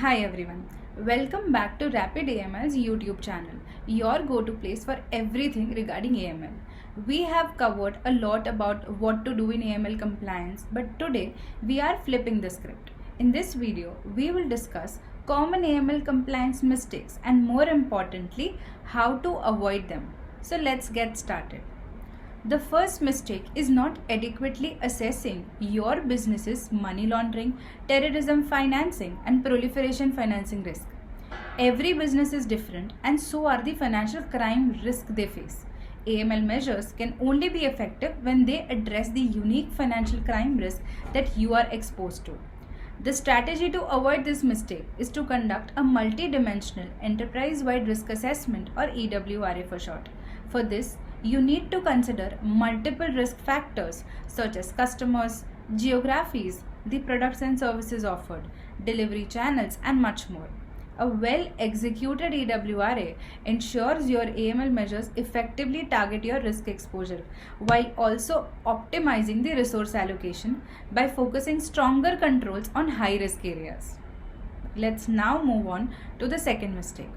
Hi everyone, welcome back to RapidAML's YouTube channel, your go-to place for everything regarding AML. We have covered a lot about what to do in AML compliance, but today we are flipping the script. In this video, we will discuss common AML compliance mistakes and more importantly, how to avoid them. So let's get started. The first mistake is not adequately assessing your business's money laundering, terrorism financing, and proliferation financing risk. Every business is different, and so are the financial crime risk they face. AML measures can only be effective when they address the unique financial crime risk that you are exposed to. The strategy to avoid this mistake is to conduct a multidimensional enterprise-wide risk assessment, or EWRA for short. For this, you need to consider multiple risk factors such as customers, geographies, the products and services offered, delivery channels, and much more. A well-executed EWRA ensures your AML measures effectively target your risk exposure while also optimizing the resource allocation by focusing stronger controls on high-risk areas. Let's now move on to the second mistake.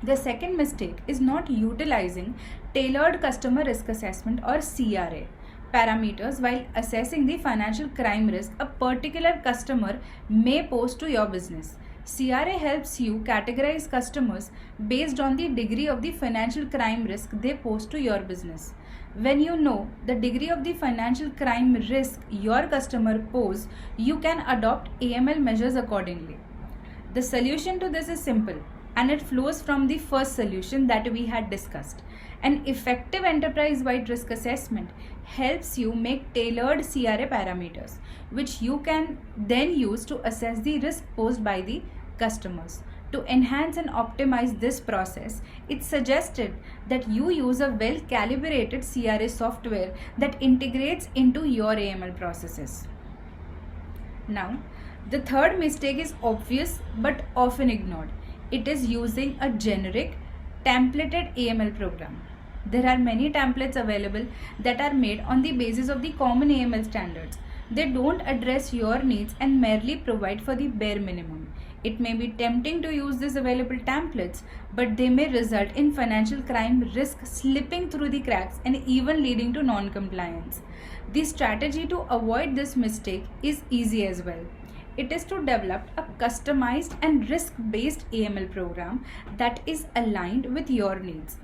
The second mistake is not utilizing tailored customer risk assessment, or CRA parameters while assessing the financial crime risk a particular customer may pose to your business. CRA helps you categorize customers based on the degree of the financial crime risk they pose to your business. When you know the degree of the financial crime risk your customer pose, you can adopt AML measures accordingly. The solution to this is simple, and it flows from the first solution that we had discussed. An effective enterprise-wide risk assessment helps you make tailored CRA parameters, which you can then use to assess the risk posed by the customers. To enhance and optimize this process, it's suggested that you use a well-calibrated CRA software that integrates into your AML processes. Now, the third mistake is obvious but often ignored. It is using a generic templated AML program. There are many templates available that are made on the basis of the common AML standards. They don't address your needs and merely provide for the bare minimum. It may be tempting to use these available templates, but they may result in financial crime risk slipping through the cracks and even leading to non-compliance. The strategy to avoid this mistake is easy as well. It is to develop a customized and risk-based AML program that is aligned with your needs.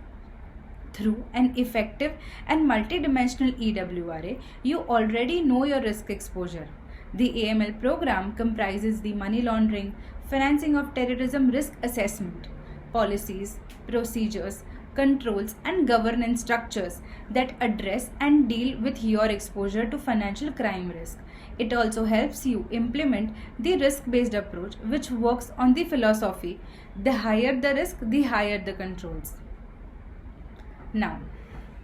Through an effective and multidimensional EWRA, you already know your risk exposure. The AML program comprises the money laundering, financing of terrorism risk assessment, policies, procedures, controls, and governance structures that address and deal with your exposure to financial crime risk. It also helps you implement the risk-based approach, which works on the philosophy, the higher the risk, the higher the controls. Now,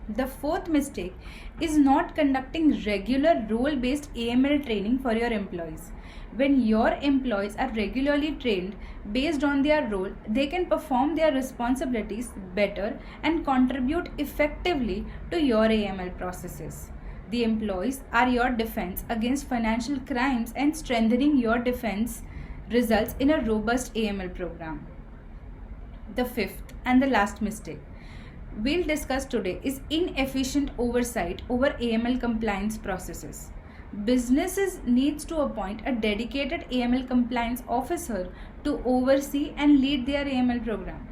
the fourth mistake is not conducting regular role-based AML training for your employees. When your employees are regularly trained based on their role, they can perform their responsibilities better and contribute effectively to your AML processes. The employees are your defense against financial crimes, and strengthening your defense results in a robust AML program. The fifth and the last mistake we'll discuss today is inefficient oversight over AML compliance processes. Businesses needs to appoint a dedicated AML compliance officer to oversee and lead their AML program.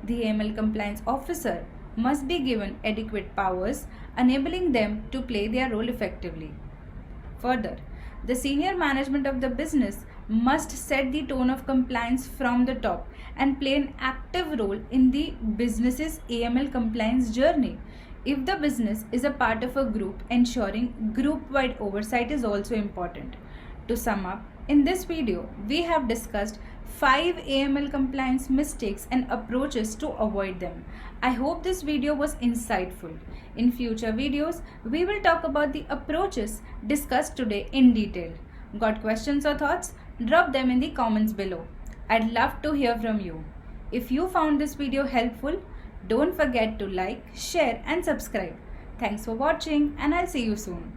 The AML compliance officer must be given adequate powers, enabling them to play their role effectively. Further, the senior management of the business must set the tone of compliance from the top and play an active role in the business's AML compliance journey. If the business is a part of a group, ensuring group-wide oversight is also important. To sum up, in this video, we have discussed 5 AML compliance mistakes and approaches to avoid them. I hope this video was insightful. In future videos, we will talk about the approaches discussed today in detail. Got questions or thoughts? Drop them in the comments below. I'd love to hear from you. If you found this video helpful, don't forget to like, share, and subscribe. Thanks for watching, and I'll see you soon.